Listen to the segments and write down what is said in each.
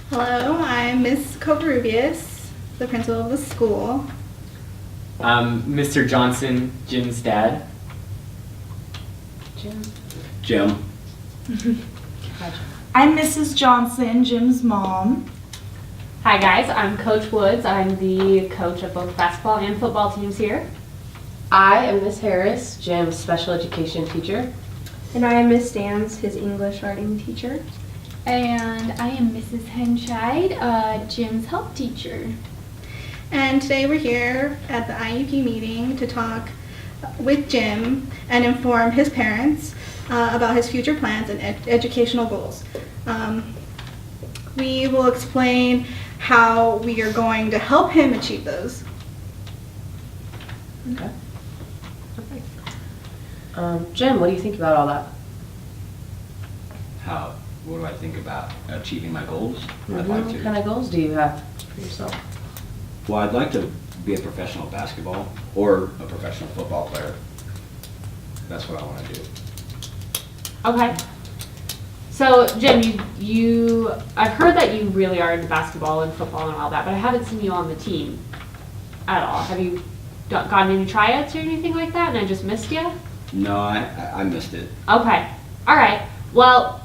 Hello, I'm Miss Covarrubias, the principal of the school. Mr. Johnson, Jim's dad. Jim. I'm Mrs. Johnson, Jim's mom. Hi guys, I'm Coach Woods. I'm the coach of both basketball and football teams here. I am Miss Harris, Jim's special education teacher. And I am Miss Stans, his English writing teacher. And I am Mrs. Henscheid, Jim's health teacher. And today we're here at the IEP meeting to talk with Jim and inform his parents about his future plans and educational goals. We will explain how we are going to help him achieve those. Okay. Jim, what do you think about all that? What do I think about achieving my goals? I'd like What to. kind of goals do you have for yourself? Well, I'd like to be a professional basketball or a professional football player. That's what I want to do. Okay. So Jim, I've heard that you really are into basketball and football and all that, but I haven't seen you on the team at all. Have you gotten any tryouts or anything like that and I just missed you? No, I missed it. Okay. All right. Well,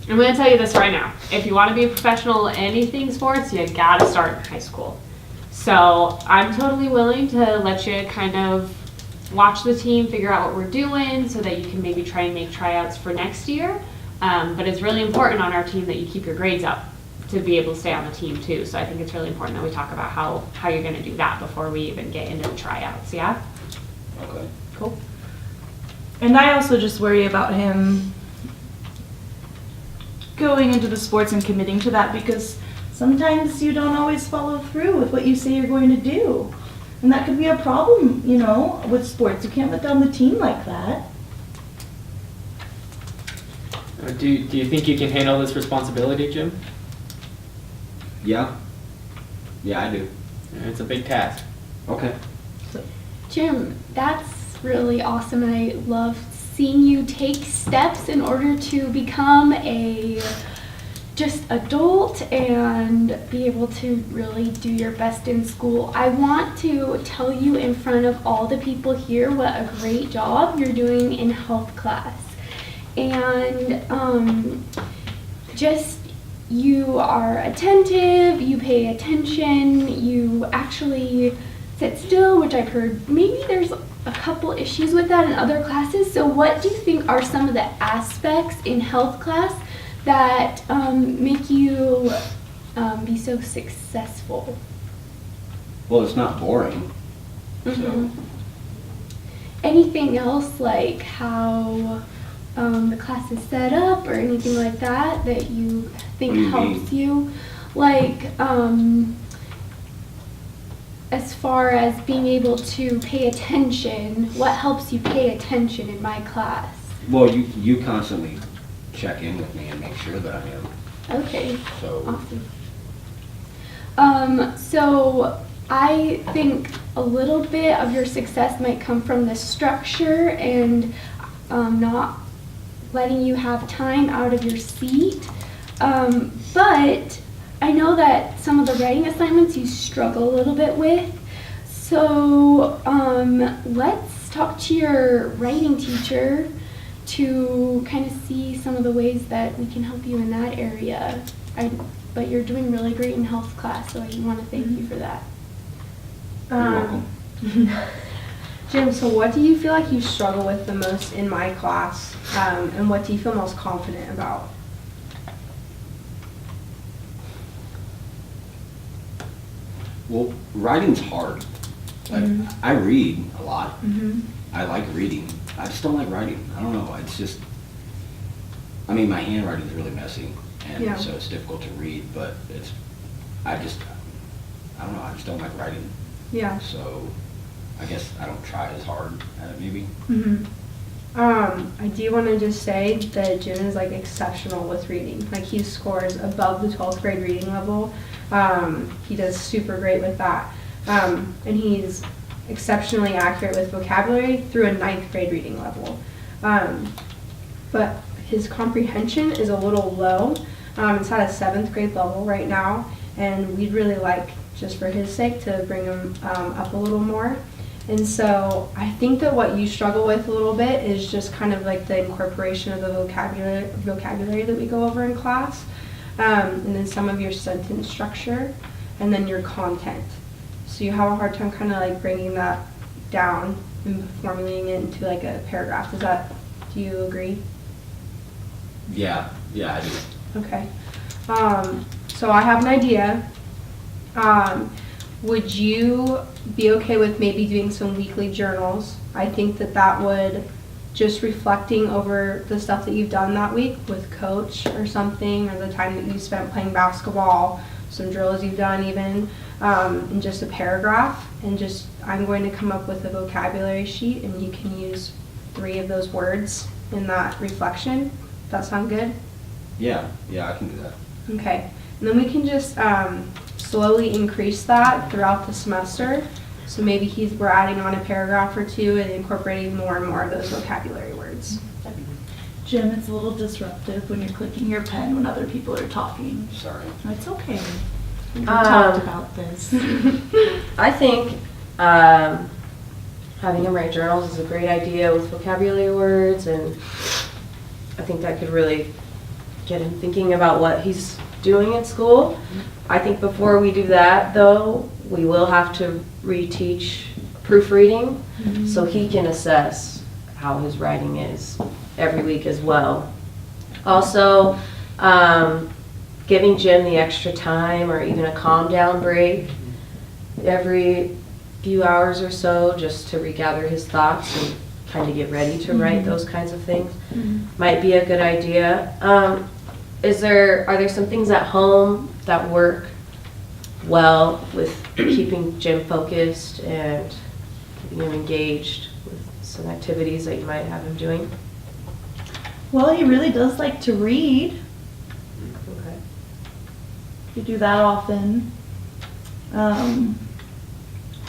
I'm going to tell you this right now. If you want to be a professional in anything sports, you got to start in high school. So I'm totally willing to let you kind of watch the team, figure out what we're doing so that you can maybe try and make tryouts for next year. But it's really important on our team that you keep your grades up to be able to stay on the team too. So I think it's really important that we talk about how you're going to do that before we even get into the tryouts. Yeah? Okay. Cool. And I also just worry about him going into the sports and committing to that because sometimes you don't always follow through with what you say you're going to do. And that could be a problem, with sports. You can't let down the team like that. Do you think you can handle this responsibility, Jim? Yeah. Yeah, I do. It's a big task. Okay. Jim, that's really awesome, and I love seeing you take steps in order to become a just adult and be able to really do your best in school. I want to tell you in front of all the people here what a great job you're doing in health class. And just you are attentive, you pay attention, you actually sit still, which I've heard maybe there's a couple issues with that in other classes. So what do you think are some of the aspects in health class that make you be so successful? Well, it's not boring. Mm-hmm. Anything else like how the class is set up or anything like that that you think What do you helps mean? you? Like as far as being able to pay attention, what helps you pay attention in my class? Well, you constantly check in with me and make sure that I am. Okay, So, awesome. So I think a little bit of your success might come from the structure and not letting you have time out of your seat. But I know that some of the writing assignments you struggle a little bit with. So let's talk to your writing teacher to kind of see some of the ways that we can help you in that area. But you're doing really great in health class, so I want to thank you for that. you're welcome. Jim, so what do you feel like you struggle with the most in my class, and what do you feel most confident about? Well, writing's hard. Like, I read a lot. I like reading. I just don't like writing. I don't know. It's just, I mean, my handwriting is really messy, and Yeah. so it's difficult to read, but I don't know. I just don't like writing. Yeah. So I guess I don't try as hard at it maybe. I do want to just say that Jim is like exceptional with reading. Like he scores above the 12th grade reading level. He does super great with that. And he's exceptionally accurate with vocabulary through a 9th grade reading level. But his comprehension is a little low. It's at a 7th grade level right now, and we'd really like, just for his sake, to bring him up a little more. And so I think that what you struggle with a little bit is just kind of like the incorporation of the vocabulary that we go over in class, and then some of your sentence structure, and then your content. So you have a hard time kind of like bringing that down and formulating it into like a paragraph. Do you agree? Yeah, I do. Okay. So I have an idea. Would you be okay with maybe doing some weekly journals? I think that would just reflecting over the stuff that you've done that week with coach or something, or the time that you spent playing basketball, some drills you've done even, in just a paragraph. And just, I'm going to come up with a vocabulary sheet, and you can use 3 of those words in that reflection. Does that sound good? Yeah, I can do that. Okay, and then we can just slowly increase that throughout the semester. So maybe we're adding on a paragraph or 2 and incorporating more and more of those vocabulary words. Jim, it's a little disruptive when you're clicking your pen when other people are talking. Sorry. It's okay. We talked about this. I think having him write journals is a great idea with vocabulary words, and I think that could really get him thinking about what he's doing in school. I think before we do that, though, we will have to reteach proofreading so he can assess how his writing is every week as well. Also, giving Jim the extra time or even a calm down break every few hours or so just to regather his thoughts and kind of get ready to write those kinds of things might be a good idea. Are there some things at home that work well with keeping Jim focused and keeping him engaged with some activities that you might have him doing? Well, he really does like to read. Okay. You do that often.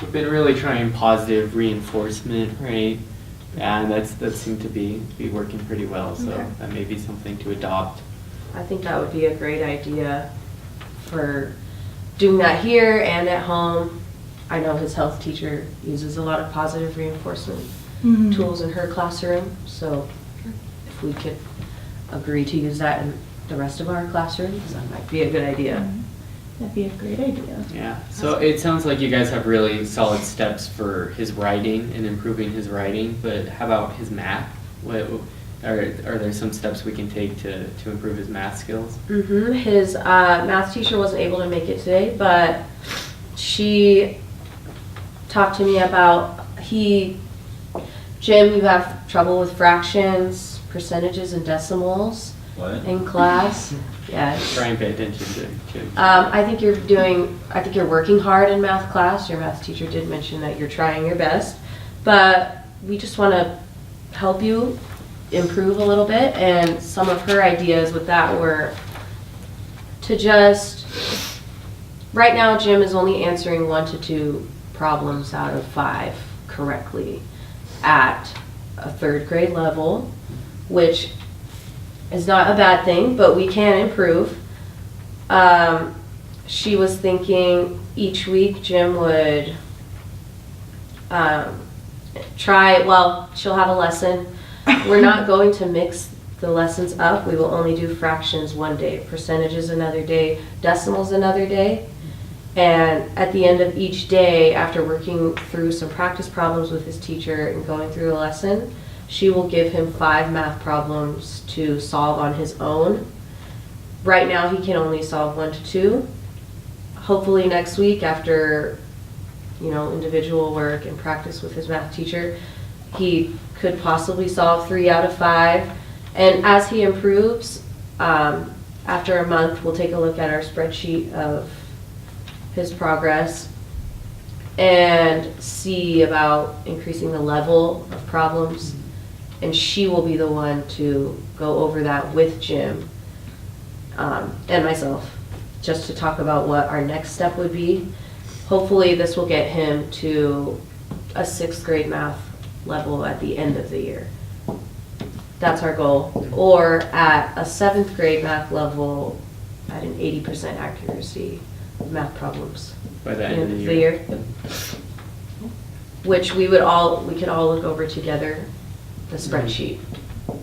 We've been really trying positive reinforcement, right? And that seemed to be working pretty well, so Okay. that may be something to adopt. I think that would be a great idea for doing that here and at home. I know his health teacher uses a lot of positive reinforcement tools in her classroom, so if we could agree to use that in the rest of our classrooms, that might be a good idea. That'd be a great idea. Yeah, so it sounds like you guys have really solid steps for his writing and improving his writing, but how about his math? Are there some steps we can take to improve his math skills? His math teacher wasn't able to make it today, but she talked to me about Jim, you have trouble with fractions, percentages, and decimals What? in class. Yes. Try and pay attention to I think you're working hard in math class. Your math teacher did mention that you're trying your best, but we just want to help you improve a little bit. And some of her ideas with that were to just, right now Jim is only answering 1 to 2 problems out of 5 correctly at a 3rd grade level, which is not a bad thing, but we can improve. She was thinking each week Jim would she'll have a lesson. We're not going to mix the lessons up. We will only do fractions one day, percentages another day, decimals another day. And at the end of each day, after working through some practice problems with his teacher and going through the lesson, she will give him 5 math problems to solve on his own. Right now, he can only solve 1 to 2. Hopefully next week, after individual work and practice with his math teacher, he could possibly solve 3 out of 5. And as he improves, after a month, we'll take a look at our spreadsheet of his progress and see about increasing the level of problems. And she will be the one to go over that with Jim and myself, just to talk about what our next step would be. Hopefully this will get him to a 6th grade math level at the end of the year. That's our goal. Or at a 7th grade math level at an 80% accuracy of math problems. By the At end of the year. Which we could all look over together, the spreadsheet.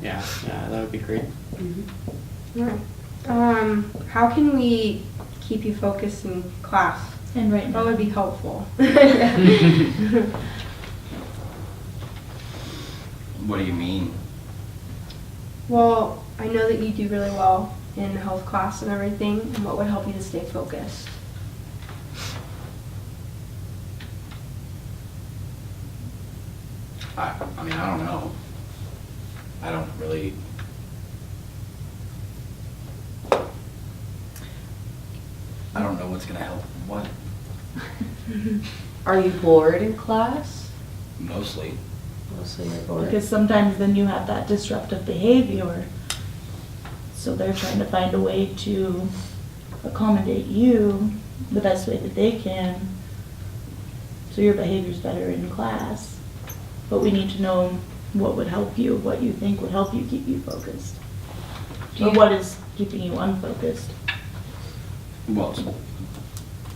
Yeah, that would be great. Alright. How can we keep you focused in class? And right What now, would be helpful? What do you mean? Well, I know that you do really well in health class and everything, and what would help you to stay focused? I mean, I don't know. I don't really. I don't know what's gonna help. What? Are you bored in class? Mostly. Mostly you're bored. because sometimes then you have that disruptive behavior. So they're trying to find a way to accommodate you the best way that they can. So your behavior's better in class. But we need to know what would help you, what you think would help you keep you focused. Do Or you- what is keeping you unfocused. Well,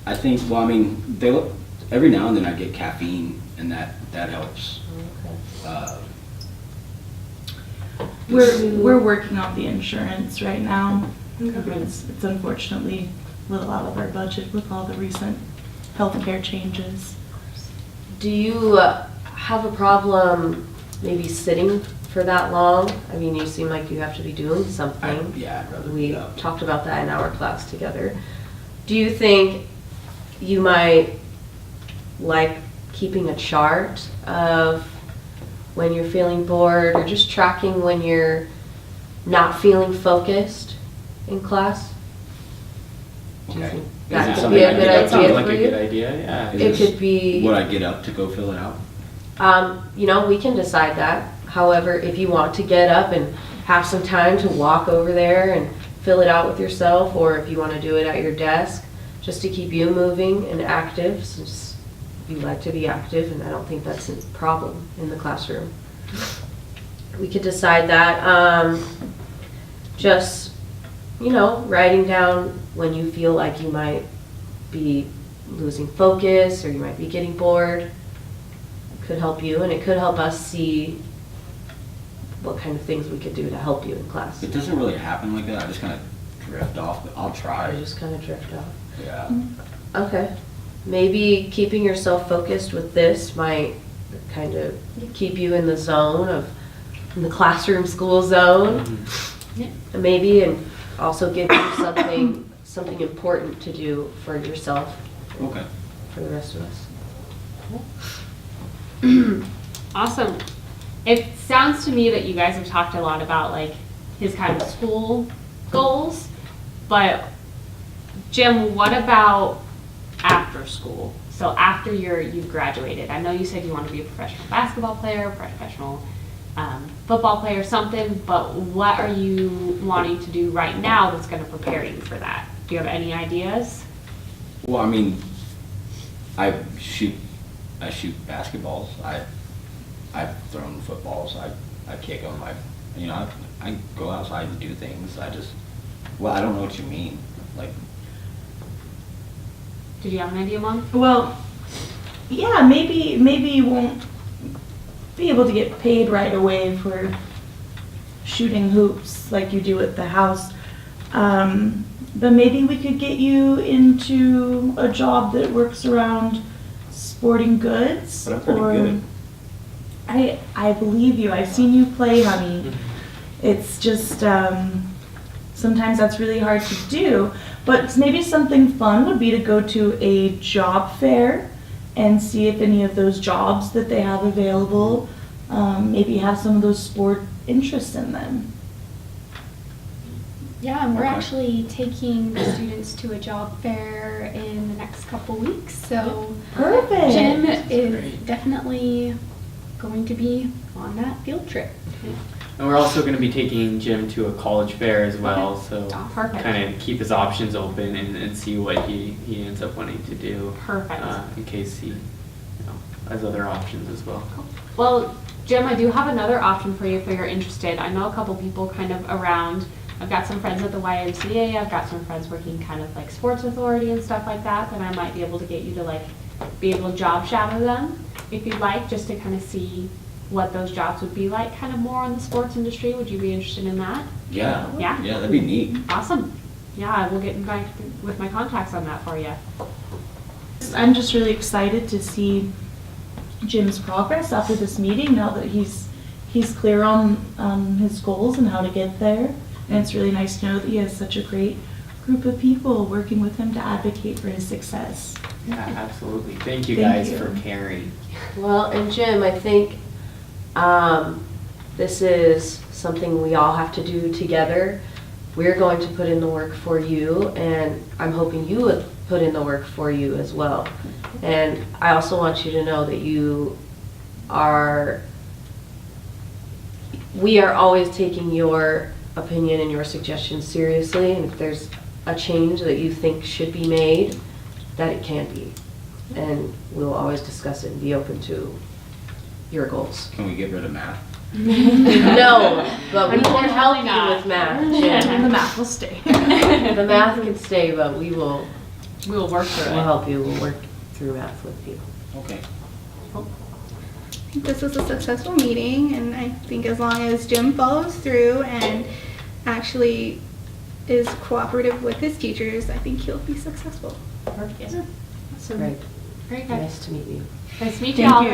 I think. Well, I mean, they look. Every now and then I get caffeine, and that helps. We're working on the insurance right now. Okay. It's unfortunately a little out of our budget with all the recent healthcare changes. Do you have a problem maybe sitting for that long? I mean, you seem like you have to be doing something. I'd rather We be up. talked about that in our class together. Do you think you might like keeping a chart of when you're feeling bored, or just tracking when you're not feeling focused in class? Do you Okay. think Is that it could something be a I good get up That sounds idea like for a you? good idea, yeah. Is It this could be. Would I get up to go fill it out? We can decide that. However, if you want to get up and have some time to walk over there and fill it out with yourself, or if you want to do it at your desk, just to keep you moving and active, since you like to be active, and I don't think that's a problem in the classroom. We could decide that. Just, writing down when you feel like you might be losing focus, or you might be getting bored, could help you, and it could help us see what kind of things we could do to help you in class. It doesn't really happen like that. I just kind of drift off, but I'll Or try. just kind of drift off. Yeah. Okay. Maybe keeping yourself focused with this might kind of keep you in the the classroom school zone. And maybe, and also give you something important to do for yourself, Okay. for the rest of us. Awesome. It sounds to me that you guys have talked a lot about like his kind of school goals, but Jim, what about after school? So after you've graduated, I know you said you want to be a professional basketball player, professional football player, something, but what are you wanting to do right now that's going to prepare you for that? Do you have any ideas? Well, I mean, I shoot basketballs. I've thrown footballs. I kick them. I go outside and do things. I don't know what you mean. Like, Did you have an idea, Mom? Well, yeah, maybe you won't be able to get paid right away for shooting hoops like you do at the house. But maybe we could get you into a job that works around sporting goods. But I'm pretty good. I believe you. I've seen you play, honey. It's just sometimes that's really hard to do. But maybe something fun would be to go to a job fair and see if any of those jobs that they have available maybe have some of those sport interests in them. Yeah, and we're Okay. actually taking the students to a job fair in the next couple weeks, so Perfect. Jim is definitely going to be on that field trip. And we're also going to be taking Jim to a college fair as well, so Perfect. kind of keep his options open and see what he ends up wanting to do. Perfect. In case he has other options as well. Well, Jim, I do have another option for you if you're interested. I know a couple people kind of around I've got some friends at the YMCA, I've got some friends working kind of like sports authority and stuff like that, then I might be able to get you to like be able to job shadow them if you'd like, just to kind of see what those jobs would be like, kind of more in the sports industry. Would you be interested in that? Yeah. Yeah? Yeah, that'd be neat. Awesome. Yeah, I will get in back with my contacts on that for you. I'm just really excited to see Jim's progress after this meeting, now that he's clear on his goals and how to get there. And it's really nice to know that he has such a great group of people working with him to advocate for his success. Yeah, absolutely. Thank you Thank guys you. for caring. Well, and Jim, I think this is something we all have to do together. We're going to put in the work for you, and I'm hoping you would put in the work for you as well. And I also want you to know that we are always taking your opinion and your suggestions seriously, and if there's a change that you think should be made, that it can be. And we'll always discuss it and be open to your goals. Can we get rid of math? No, but we can help Unfortunately you not. with math, Jim. The math will stay. The math can stay, but we will We will work through we'll it. help you, we'll work through math with you. Okay. I think this was a successful meeting, and I think as long as Jim follows through and actually is cooperative with his teachers, I think he'll be successful. Yes. Great, Very good. nice to meet you. Nice to meet Thank y'all. you.